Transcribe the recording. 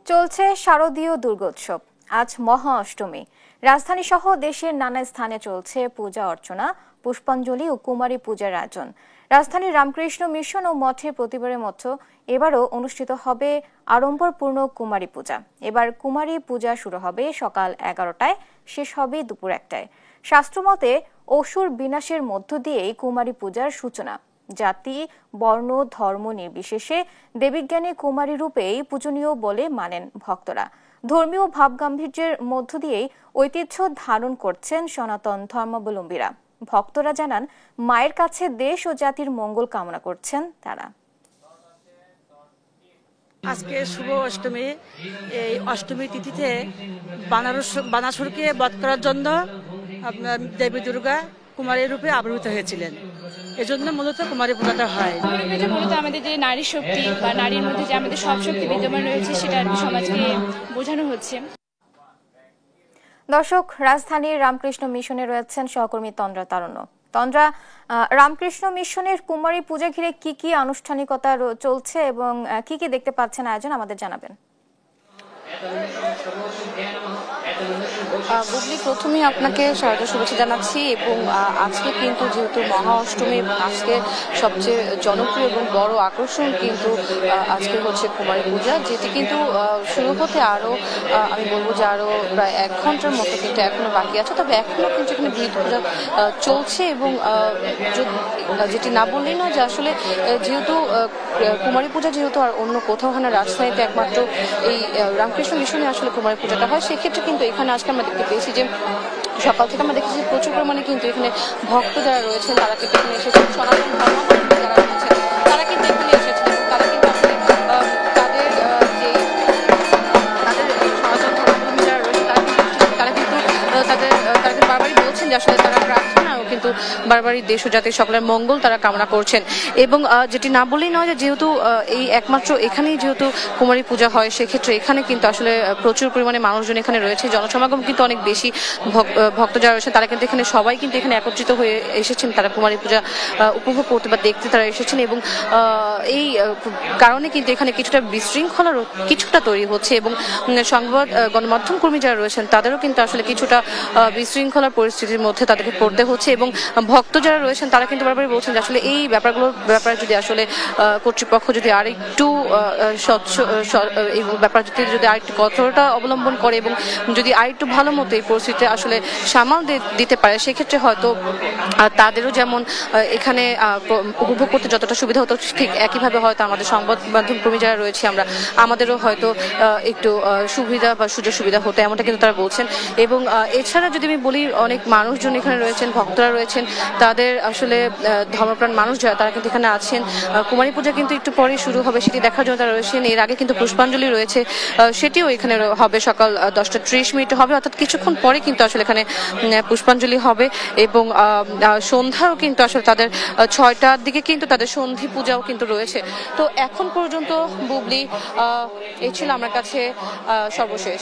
চলছে শারদীয় দুর্গোৎসব। আজ মহা অষ্টমী। রাজধানী সহ দেশের নানা স্থানে চলছে পূজা অর্চনা, পুষ্পাঞ্জলি ও কুমারী পূজার আয়োজন। রাজধানীর রামকৃষ্ণ মিশন ও মঠে প্রতিবারের মতো এবারও অনুষ্ঠিত হবে আড়ম্বরপূর্ণ কুমারী পূজা। এবার কুমারী পূজা শুরু হবে সকাল 11টায়, শেষ হবে দুপুর 1টায়। শাস্ত্রমতে অসুর বিনাশের মধ্য দিয়েই কুমারী পূজার সূচনা। জাতি, বর্ণ, ধর্ম নির্বিশেষে দেবীজ্ঞানী কুমারী রূপেই পূজনীয় বলে মানেন ভক্তরা। ধর্মীয় ভাবগাম্ভীর্যের মধ্য দিয়েই ঐতিহ্য ধারণ করছেন সনাতন ধর্মাবলম্বীরা। ভক্তরা জানান, মায়ের কাছে দেশ ও জাতির মঙ্গল কামনা করছেন তারা। আজকে শুভ অষ্টমী। এই অষ্টমী তিথিতে বানাসুরকে বধ করার জন্য আপনার দেবী দুর্গা কুমারী রূপে আবির্ভূত হয়েছিলেন। এজন্য মূলত কুমারী পূজাটা হয়। মূলত আমাদের যে নারী শক্তি বা নারীর মধ্যে যে আমাদের সব শক্তি বিদ্যমান রয়েছে সেটা সমাজকে বোঝানো হচ্ছে। দর্শক, রাজধানীর রামকৃষ্ণ মিশনে রয়েছেন সহকর্মী তন্দ্রা তারুণ্য। তন্দ্রা, রামকৃষ্ণ মিশনের কুমারী পূজা ঘিরে কি কি আনুষ্ঠানিকতা চলছে এবং কি কি দেখতে পাচ্ছেন আয়োজন, আমাদের জানাবেন। বুবলি, প্রথমেই আপনাকে শারদীয় শুভেচ্ছা জানাচ্ছি। এবং আজকে কিন্তু যেহেতু মহা অষ্টমী এবং আজকে সবচেয়ে জনপ্রিয় এবং বড় আকর্ষণ কিন্তু আজকে হচ্ছে কুমারী পূজা, যেটি কিন্তু শুরু হতে আরো আমি বলবো যে আরো প্রায় 1 ঘন্টার মতো কিন্তু এখনো বাকি আছে। তবে এখনো কিন্তু এখানে বৃদ্ধ পূজা চলছে এবং যেটি না বললেই নয় যে আসলে যেহেতু কুমারী পূজা যেহেতু আর অন্য কোথাও হয় না, রাজধানীতে একমাত্র এই রামকৃষ্ণ মিশনে আসলে কুমারী পূজাটা হয়, সেক্ষেত্রে কিন্তু এখানে আজকে আমরা দেখতে পেয়েছি যে সকাল থেকে আমরা দেখেছি প্রচুর পরিমাণে কিন্তু এখানে ভক্ত যারা রয়েছেন তারা কিন্তু এখানে এসেছেন, সনাতন ধর্মাবলম্বী যারা রয়েছেন তারা কিন্তু এখানে এসেছেন এবং তারা কিন্তু আসলে তাদের সনাতন ধর্মাবলম্বী যারা রয়েছে তারা কিন্তু বারবারই বলছেন যে আসলে তারা প্রার্থনাও কিন্তু বারবারই দেশ ও জাতির সকলের মঙ্গল তারা কামনা করছেন। এবং যেটি না বললেই নয় যে যেহেতু এই একমাত্র এখানেই যেহেতু কুমারী পূজা হয়, সেক্ষেত্রে এখানে কিন্তু আসলে প্রচুর পরিমাণে মানুষজন এখানে রয়েছে, জনসমাগম কিন্তু অনেক বেশি। ভক্ত যারা রয়েছে তারা কিন্তু এখানে সবাই কিন্তু এখানে একত্রিত হয়ে এসেছেন, তারা কুমারী পূজা উপভোগ করতে বা দেখতে তারা এসেছেন। এবং এই কারণে কিন্তু এখানে কিছুটা বিশৃঙ্খলার কিছুটা তৈরি হচ্ছে এবং সংবাদ গণমাধ্যম কর্মী যারা রয়েছেন তাদেরও কিন্তু আসলে কিছুটা বিশৃঙ্খলার পরিস্থিতির মধ্যে তাদেরকে পড়তে হচ্ছে। এবং ভক্ত যারা রয়েছেন তারা কিন্তু বারবারই বলছেন যে আসলে এই ব্যাপারগুলোর ব্যাপারে যদি আসলে কর্তৃপক্ষ যদি আরেকটু স্বচ্ছ এই ব্যাপারটি যদি আরেকটু কঠোরতা অবলম্বন করে এবং যদি আরেকটু ভালো মতো এই পরিস্থিতিতে আসলে সামাল দিতে পারে, সেক্ষেত্রে হয়তো তাদেরও যেমন এখানে উপভোগ করতে যতটা সুবিধা হতো, ঠিক একইভাবে হয়তো আমাদের সংবাদ মাধ্যম কর্মী যারা রয়েছে আমাদেরও হয়তো একটু সুবিধা বা সুযোগ সুবিধা হতো, এমনটা কিন্তু তারা বলছেন। এবং এছাড়া যদি আমি বলি, অনেক মানুষজন এখানে রয়েছেন, ভক্তরা রয়েছেন, তাদের আসলে ধর্মপ্রাণ মানুষ যারা তারা কিন্তু এখানে আছেন। কুমারী পূজা কিন্তু একটু পরে শুরু হবে, সেটি দেখার জন্য তারা রয়েছেন। এর আগে কিন্তু পুষ্পাঞ্জলি রয়েছে, সেটিও এখানে হবে সকাল 10:30 হবে, অর্থাৎ কিছুক্ষণ পরে কিন্তু আসলে এখানে পুষ্পাঞ্জলি হবে। এবং সন্ধ্যাও কিন্তু আসলে তাদের 6টার দিকে কিন্তু তাদের সন্ধি পূজাও কিন্তু রয়েছে। তো এখন পর্যন্ত বুবলি এই ছিল আমার কাছে সর্বশেষ।